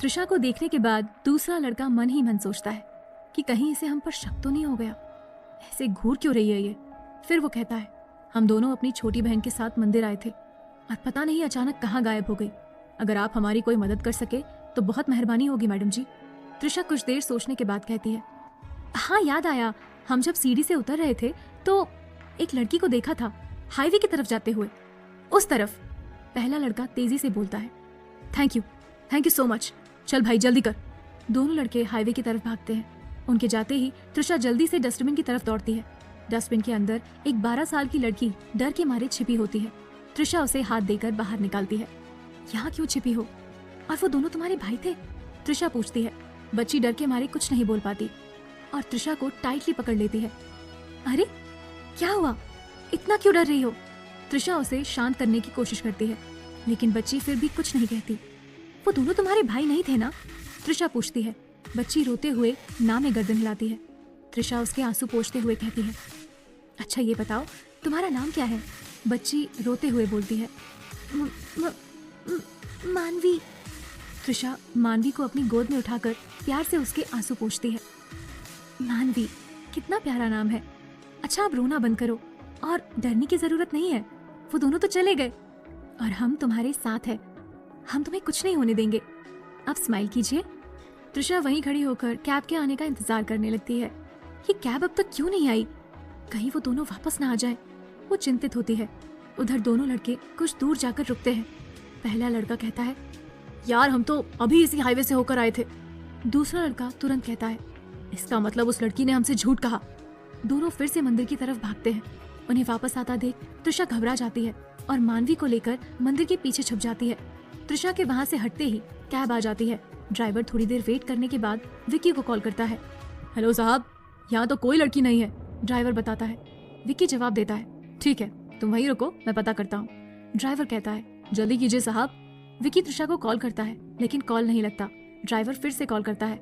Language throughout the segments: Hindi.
त्रिशा को देखने के बाद दूसरा लड़का मन ही मन सोचता है कि कहीं इसे हम पर शक तो नहीं हो गया, ऐसे घूर क्यों रही है ये। फिर वो कहता है, हम दोनों अपनी छोटी बहन के साथ मंदिर आए थे और पता नहीं अचानक कहाँ गायब हो गई। अगर आप हमारी कोई मदद कर सके तो बहुत मेहरबानी होगी मैडम जी। त्रिशा कुछ देर सोचने के बाद कहती है, हाँ याद आया, हम जब सीढ़ी से उतर रहे थे तो एक लड़की को देखा था हाईवे की तरफ जाते हुए, उस तरफ। पहला लड़का तेजी से बोलता है, थैंक यू सो मच, चल भाई जल्दी कर। दोनों लड़के हाईवे की तरफ भागते हैं। उनके जाते ही त्रिशा जल्दी से डस्टबिन की तरफ दौड़ती है। डस्टबिन के अंदर एक 12 साल की लड़की डर के मारे छिपी होती है। त्रिशा उसे हाथ देकर बाहर निकालती है। यहाँ क्यों छिपी हो? और वो दोनों तुम्हारे भाई थे? त्रिशा पूछती है। बच्ची डर के मारे कुछ नहीं बोल पाती और त्रिशा को टाइटली पकड़ लेती है। अरे क्या हुआ, इतना क्यों डर रही हो? त्रिशा उसे शांत करने की कोशिश करती है, लेकिन बच्ची फिर भी कुछ नहीं कहती। वो दोनों तुम्हारे भाई नहीं थे ना? त्रिशा पूछती है। बच्ची रोते हुए ना में गर्दन हिलाती है। त्रिशा उसके आंसू पोंछते हुए कहती है, अच्छा ये बताओ तुम्हारा नाम क्या है? बच्ची रोते हुए बोलती है, मानवी। त्रिशा मानवी को अपनी गोद में उठाकर प्यार से उसके आंसू पोंछती है। मानवी, कितना प्यारा नाम है। अच्छा अब रोना बंद करो और डरने की जरूरत नहीं है, वो दोनों तो चले गए और हम तुम्हारे साथ हैं। हम तुम्हें कुछ नहीं होने देंगे। अब स्माइल कीजिए। त्रिशा वहीं खड़ी होकर कैब के आने का इंतजार करने लगती है। ये कैब अब तक क्यों नहीं आई? कहीं वो दोनों वापस ना आ जाए। वो चिंतित होती है। उधर दोनों लड़के कुछ दूर जाकर रुकते हैं। पहला लड़का कहता है, यार हम तो अभी इसी हाईवे से होकर आए थे। दूसरा लड़का तुरंत कहता है, इसका मतलब उस लड़की ने हमसे झूठ कहा। दोनों फिर से मंदिर की तरफ भागते हैं। उन्हें वापस आता देख त्रिशा घबरा जाती है और मानवी को लेकर मंदिर के पीछे छुप जाती है। त्रिशा के वहां से हटते ही कैब आ जाती है। ड्राइवर थोड़ी देर वेट करने के बाद विक्की को कॉल करता है। हेलो साहब, यहाँ तो कोई लड़की नहीं है, ड्राइवर बताता है। विक्की जवाब देता है, ठीक है तुम वहीं रुको, मैं पता करता हूँ। ड्राइवर कहता है, जल्दी कीजिए साहब। विक्की त्रिशा को कॉल करता है लेकिन कॉल नहीं लगता। ड्राइवर फिर से कॉल करता है,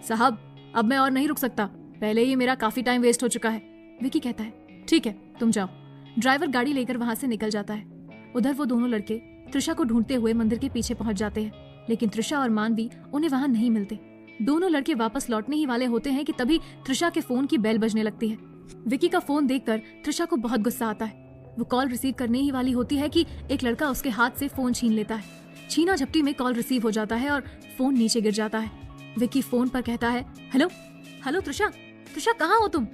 साहब अब मैं और नहीं रुक सकता, पहले ही मेरा काफी टाइम वेस्ट हो चुका है। विक्की कहता है, ठीक है तुम जाओ। ड्राइवर गाड़ी लेकर वहां से निकल जाता है। उधर वो दोनों लड़के त्रिशा को ढूंढते हुए मंदिर के पीछे पहुंच जाते हैं, लेकिन त्रिशा और मानवी उन्हें वहां नहीं मिलते। दोनों लड़के वापस लौटने ही वाले होते हैं कि तभी त्रिशा के फोन की बेल बजने लगती है। विक्की का फोन देखकर त्रिशा को बहुत गुस्सा आता है। वो कॉल रिसीव करने ही वाली होती है कि एक लड़का उसके हाथ से फोन छीन लेता है। छीना झपटी में कॉल रिसीव हो जाता है और फोन नीचे गिर जाता है। विक्की फोन पर कहता है, हेलो त्रिशा, त्रिशा कहाँ हो तुम?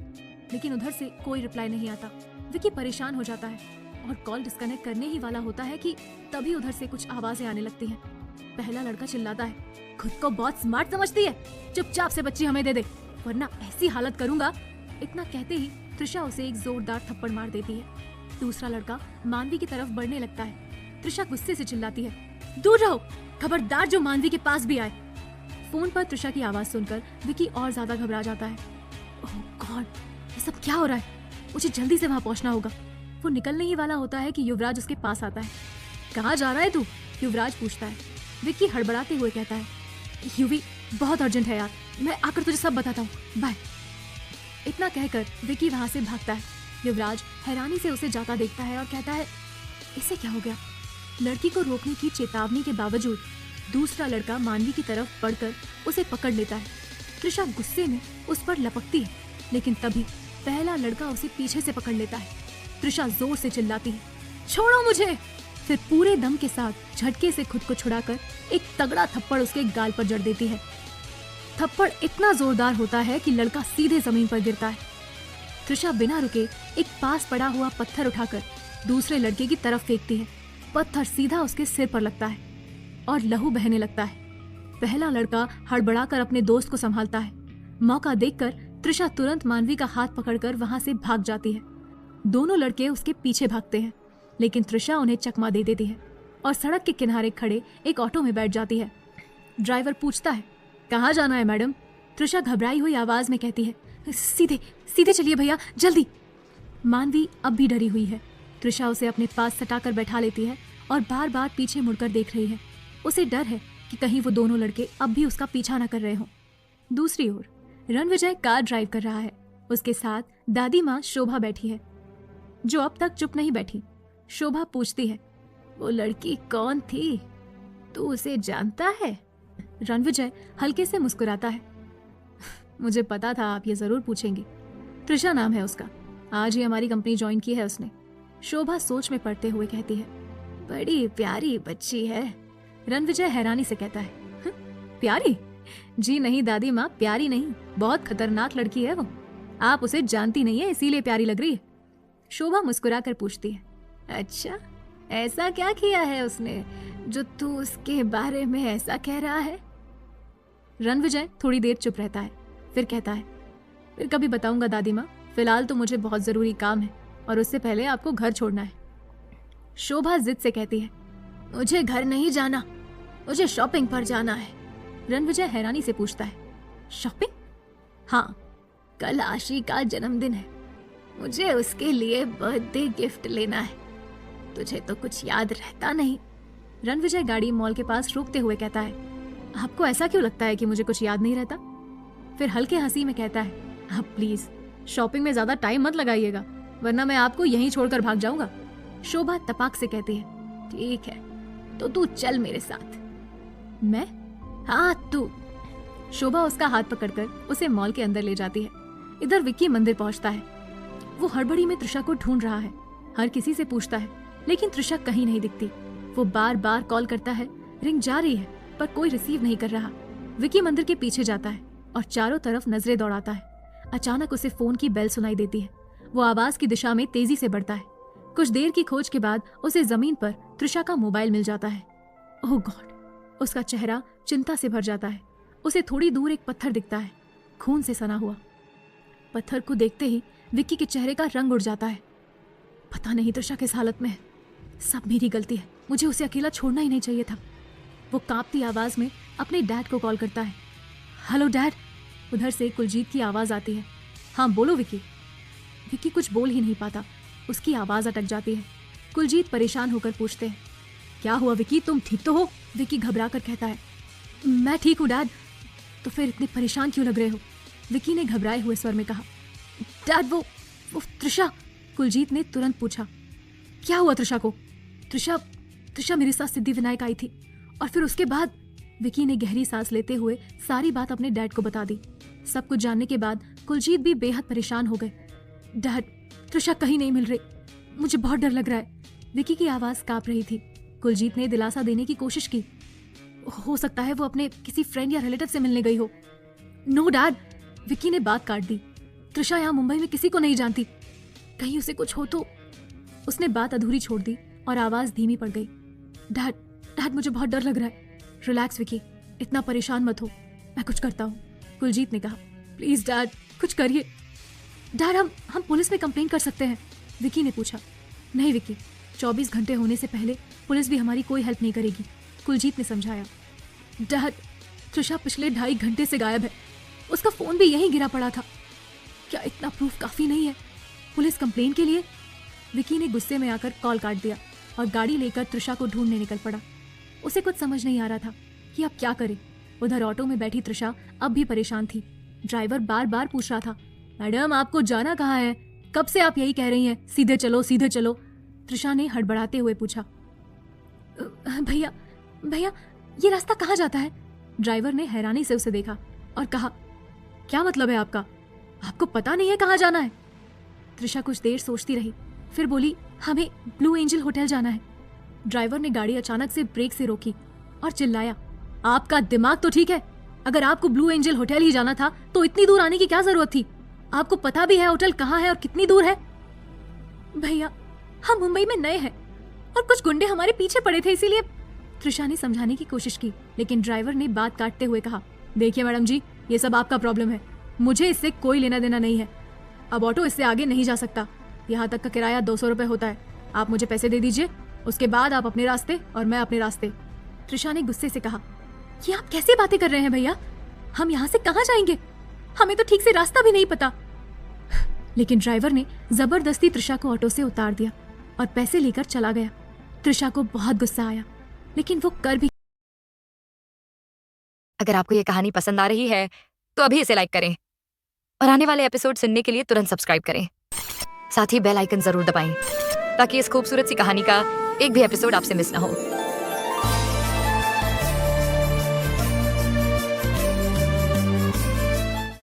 लेकिन उधर से कोई रिप्लाई नहीं आता। विक्की परेशान हो जाता है और कॉल डिस्कनेक्ट करने ही वाला होता है कि तभी उधर से कुछ आवाजें आने लगती हैं। पहला लड़का चिल्लाता है, खुद को बहुत स्मार्ट समझती है, चुपचाप से बच्ची हमें दे दे वरना ऐसी हालत करूंगा। इतना कहते ही त्रिशा उसे एक जोरदार थप्पड़ मार देती है। दूसरा लड़का मानवी की तरफ बढ़ने लगता है। त्रिशा गुस्से से चिल्लाती है, दूर रहो, खबरदार जो मानवी के पास भी आए। फोन पर त्रिशा की आवाज सुनकर विक्की और ज्यादा घबरा जाता है। ओह गॉड, ये सब क्या हो रहा है? मुझे जल्दी से वहां पहुंचना होगा। वो निकलने ही वाला होता है कि युवराज उसके पास आता है। कहाँ जा रहा है तू? युवराज पूछता है। विक्की हड़बड़ाते हुए कहता है, युवी बहुत अर्जेंट है यार, मैं आकर तुझे सब बताता हूँ, बाय। इतना कहकर विक्की वहां से भागता है। युवराज हैरानी से उसे जाता देखता है और कहता है, इसे क्या हो गया? लड़की को रोकने की चेतावनी के बावजूद दूसरा लड़का मानवी की तरफ बढ़कर उसे पकड़ लेता है। त्रिशा गुस्से में उस पर लपकती है, लेकिन तभी पहला लड़का उसे पीछे से पकड़ लेता है। त्रिशा जोर से चिल्लाती है, छोड़ो मुझे। फिर पूरे दम के साथ झटके से खुद को छुड़ाकर एक तगड़ा थप्पड़ उसके गाल पर जड़ देती है। थप्पड़ इतना जोरदार होता है कि लड़का सीधे जमीन पर गिरता है। त्रिशा बिना रुके एक पास पड़ा हुआ पत्थर उठाकर दूसरे लड़के की तरफ फेंकती है। पत्थर सीधा उसके सिर पर लगता है और लहू बहने लगता है। पहला लड़का हड़बड़ाकर अपने दोस्त को संभालता है। मौका देखकर त्रिशा तुरंत मानवी का हाथ पकड़कर वहां से भाग जाती है। दोनों लड़के उसके पीछे भागते हैं, लेकिन त्रिशा उन्हें चकमा दे देती है और सड़क के किनारे खड़े एक ऑटो में बैठ जाती है। ड्राइवर पूछता है, कहाँ जाना है मैडम? त्रिशा घबराई हुई आवाज में कहती है, सीधे सीधे चलिए भैया, जल्दी। मानवी अब भी डरी हुई है। त्रिशा उसे अपने पास सटाकर बैठा लेती है और बार बार पीछे मुड़कर देख रही है। उसे डर है कि कहीं वो दोनों लड़के अब भी उसका पीछा न कर रहे हों। दूसरी ओर रणविजय कार ड्राइव कर रहा है। उसके साथ दादी माँ शोभा बैठी है, जो अब तक चुप नहीं बैठी। शोभा पूछती है, वो लड़की कौन थी? तू उसे जानता है? रणविजय हल्के से मुस्कुराता है। मुझे पता था आप ये जरूर पूछेंगी। त्रिशा नाम है उसका, आज ही हमारी कंपनी ज्वाइन की है उसने। शोभा सोच में पड़ते हुए कहती है। बड़ी प्यारी बच्ची है। रणविजय हैरानी से कहता है। प्यारी? जी नहीं दादी माँ, प्यारी नहीं, बहुत खतरनाक लड़की है वो। आप उसे जानती नहीं है इसीलिए प्यारी लग रही है। शोभा मुस्कुरा कर पूछती है। अच्छा, ऐसा क्या किया है उसने जो तू उसके बारे में ऐसा कह रहा है? रणविजय थोड़ी देर चुप रहता है, फिर कहता है। फिर कभी बताऊंगा दादी माँ, फिलहाल तो मुझे बहुत जरूरी काम है और उससे पहले आपको घर छोड़ना है। शोभा जिद से कहती है। मुझे घर नहीं जाना, मुझे शॉपिंग पर जाना है। रणविजय हैरानी से पूछता है। शॉपिंग? हाँ, कल आशी का जन्मदिन है, मुझे उसके लिए बर्थडे गिफ्ट लेना है। तुझे तो कुछ याद रहता नहीं। रणविजय गाड़ी मॉल के पास रोकते हुए कहता है। आपको ऐसा क्यों लगता है कि मुझे कुछ याद नहीं रहता? फिर हल्के हंसी में कहता है। आप प्लीज शॉपिंग में ज्यादा टाइम मत लगाइएगा, वरना मैं आपको यहीं छोड़कर भाग जाऊंगा। शोभा तपाक से कहती है। ठीक है, तो तू चल मेरे साथ। मैं? हाँ तू। शोभा उसका हाथ पकड़कर उसे मॉल के अंदर ले जाती है। इधर विक्की मंदिर पहुंचता है। वो हड़बड़ी में त्रिशा को ढूंढ रहा है, हर किसी से पूछता है, लेकिन त्रिशा कहीं नहीं दिखती। वो बार बार कॉल करता है, रिंग जा रही है पर कोई रिसीव नहीं कर रहा। विक्की मंदिर के पीछे जाता है और चारों तरफ नजरें दौड़ाता है। अचानक उसे फोन की बेल सुनाई देती है। वो आवाज की दिशा में तेजी से बढ़ता है। कुछ देर की खोज के बाद उसे जमीन पर त्रिशा का मोबाइल मिल जाता है। ओह गॉड! उसका चेहरा चिंता से भर जाता है। उसे थोड़ी दूर एक पत्थर दिखता है, खून से सना हुआ। पत्थर को देखते ही विक्की के चेहरे का रंग उड़ जाता है। पता नहीं त्रिशा किस हालत में है। सब मेरी गलती है, मुझे उसे अकेला छोड़ना ही नहीं चाहिए था। वो कांपती आवाज में अपने डैड को कॉल करता है। Hello dad. उधर से कुलजीत की आवाज आती है। हाँ बोलो विक्की। विक्की कुछ बोल ही नहीं पाता, उसकी आवाज अटक जाती है। कुलजीत परेशान होकर पूछते हैं। क्या हुआ विक्की, तुम ठीक तो हो? विक्की घबरा कर कहता है। मैं ठीक हूँ डैड। तो फिर इतने परेशान क्यों लग रहे हो? विक्की ने घबराए हुए स्वर में कहा। डैड वो त्रिशा। कुलजीत ने तुरंत पूछा। क्या हुआ त्रिशा को? त्रिशा मेरे साथ सिद्धि विनायक आई थी और फिर उसके बाद। विक्की ने गहरी सांस लेते हुए सारी बात अपने डैड को बता दी। सब कुछ जानने के बाद कुलजीत भी बेहद परेशान हो गए। डैड, त्रिशा कहीं नहीं मिल रही, मुझे बहुत डर लग रहा है। विक्की की आवाज कांप रही थी। कुलजीत ने दिलासा देने की कोशिश की। हो सकता है वो अपने किसी फ्रेंड या रिलेटिव से मिलने गई हो। नो डैड, विक्की ने बात काट दी। त्रिशा यहाँ मुंबई में किसी को नहीं जानती, कहीं उसे कुछ हो तो। उसने बात अधूरी छोड़ दी और आवाज धीमी पड़ गई। डैड मुझे बहुत डर लग रहा है। रिलैक्स विक्की, इतना परेशान मत हो, मैं कुछ करता हूँ। कुलजीत ने कहा। प्लीज डैड, कुछ करिए। डैड हम पुलिस में कंप्लेन कर सकते हैं, विक्की ने पूछा। नहीं विक्की, 24 घंटे होने से पहले पुलिस भी हमारी कोई हेल्प नहीं करेगी, कुलजीत ने समझाया। डैड, त्रिशा पिछले 2.5 घंटे से गायब है, उसका फोन भी यहीं गिरा पड़ा था। क्या इतना प्रूफ काफी नहीं है पुलिस कंप्लेन के लिए? विक्की ने गुस्से में आकर कॉल काट दिया और गाड़ी लेकर त्रिशा को ढूंढने निकल पड़ा। उसे कुछ समझ नहीं आ रहा था कि अब क्या करे। उधर ऑटो में बैठी त्रिशा अब भी परेशान थी। ड्राइवर बार बार पूछ रहा था, मैडम आपको जाना कहाँ है? कब से आप यही कह रही हैं, सीधे चलो सीधे चलो। त्रिशा ने हड़बड़ाते हुए पूछा। भैया ये रास्ता कहाँ जाता है? ड्राइवर ने हैरानी से उसे देखा और कहा, क्या मतलब है आपका? आपको पता नहीं है कहाँ जाना है? त्रिशा कुछ देर सोचती रही, फिर बोली, हमें ब्लू एंजल होटल जाना है। ड्राइवर ने गाड़ी अचानक से ब्रेक से रोकी और चिल्लाया, आपका दिमाग तो ठीक है? अगर आपको ब्लू एंजल होटल ही जाना था तो इतनी दूर आने की क्या जरूरत थी? आपको पता भी है होटल कहाँ है और कितनी दूर है? भैया हम मुंबई में नए हैं और कुछ गुंडे हमारे पीछे पड़े थे, इसीलिए। त्रिशा ने समझाने की कोशिश की, लेकिन ड्राइवर ने बात काटते हुए कहा, देखिए मैडम जी, ये सब आपका प्रॉब्लम है, मुझे इससे कोई लेना देना नहीं है। अब ऑटो इससे आगे नहीं जा सकता, यहाँ तक का किराया 200 रुपए होता है। आप मुझे पैसे दे दीजिए, उसके बाद आप अपने रास्ते और मैं अपने रास्ते। त्रिशा ने गुस्से से कहा, ये आप कैसी बातें कर रहे हैं भैया? हम यहाँ से कहाँ जाएंगे? हमें तो ठीक से रास्ता भी नहीं पता। लेकिन ड्राइवर ने जबरदस्ती त्रिशा को ऑटो से उतार दिया और पैसे लेकर चला गया। त्रिशा को बहुत गुस्सा आया, लेकिन वो कर भी। अगर आपको ये कहानी पसंद आ रही है तो अभी इसे लाइक करें और आने वाले एपिसोड सुनने के लिए तुरंत सब्सक्राइब करें। साथ ही बेल आइकन जरूर दबाएं ताकि इस खूबसूरत सी कहानी का एक भी एपिसोड आपसे मिस ना हो।